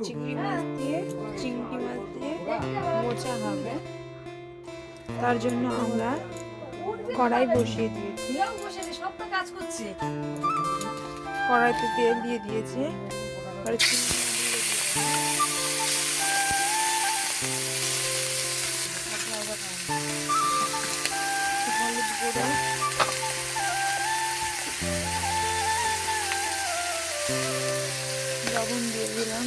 চিংড়ি মাছ দিয়ে মোচা হবে। তার জন্য আমরা কড়াই বসিয়ে দিয়েছি। কড়াইতে তেল দিয়ে দিয়েছি। হলুদ গুঁড়ো, লবণ দিয়ে দিলাম।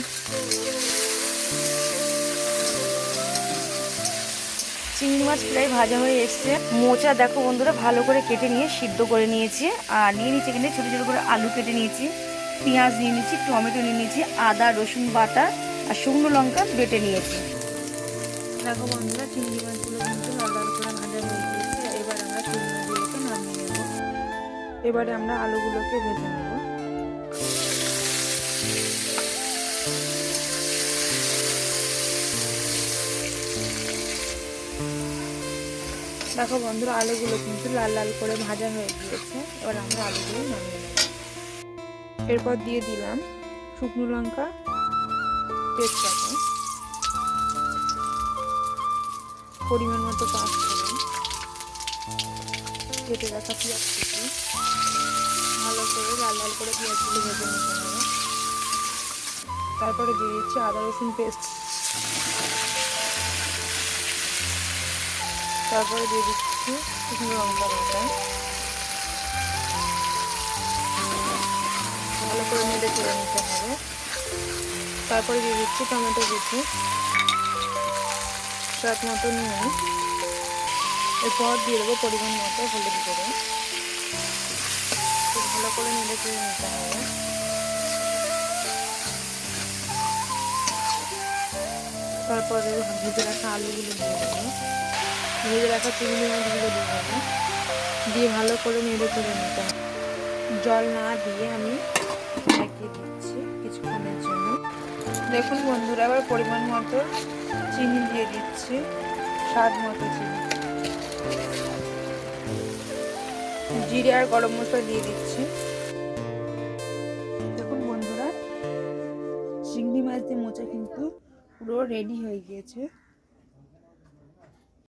চিংড়ি মাছ প্রায় ভাজা হয়ে এসছে। মোচা দেখো বন্ধুরা ভালো করে কেটে নিয়ে সিদ্ধ করে নিয়েছি। আর নিয়ে নিচ্ছি এখানে ছোটো ছোটো করে আলু কেটে নিয়েছি, পেঁয়াজ নিয়ে নিচ্ছি, টমেটো নিয়ে নিয়েছি, আদা রসুন বাটা আর শুকনো লঙ্কা বেটে নিয়েছি। দেখো বন্ধুরা চিংড়ি মাছগুলো কিন্তু লাল লাল করে ভাজা হয়ে গিয়েছে। এবার আমরা শুকনো দিয়ে নামিয়ে নেব। এবারে আমরা আলুগুলোকে ভেজে নেব। দেখো বন্ধুরা আলুগুলো কিন্তু লাল লাল করে ভাজা হয়ে গিয়েছে। এবার আমরা আলুগুলো নামিয়ে নেব। এরপর দিয়ে দিলাম শুকনো লঙ্কা, তেজপাতা, পরিমাণ মতো পাঁচফোড়ন, কেটে রাখা পেঁয়াজ কুচি, ভালো করে লাল লাল করে পেঁয়াজগুলো ভেজে নিতে হবে। তারপরে দিয়ে দিচ্ছি আদা রসুন পেস্ট, তারপরে দিয়ে দিচ্ছি শুকনো লঙ্কা বাটা, ভালো করে নেড়ে চেড়ে নিতে হবে। তারপরে দিয়ে দিচ্ছি টমেটো কুচি, স্বাদ মতো নুন, এরপর দিয়ে দেবো পরিমাণ মতো হলুদ গুঁড়ো। খুব ভালো করে নেড়ে চেড়ে নিতে হবে। তারপরে ভেজে রাখা আলুগুলো দিয়ে দেবো, ভেজে রাখা চিংড়ি মাছগুলো দিয়ে দেবো, দিয়ে ভালো করে নেড়ে চেড়ে নিতে হবে। জল না দিয়ে আমি ঢেকে দিচ্ছি কিছুক্ষণের জন্য। দেখুন বন্ধুরা আবার পরিমাণ মতো চিনি দিয়ে দিচ্ছি, স্বাদ মতো চিনি, জিরে আর গরম মশলা দিয়ে দিচ্ছি। দেখুন বন্ধুরা চিংড়ি মাছ দিয়ে মোচা কিন্তু পুরো রেডি হয়ে গিয়েছে।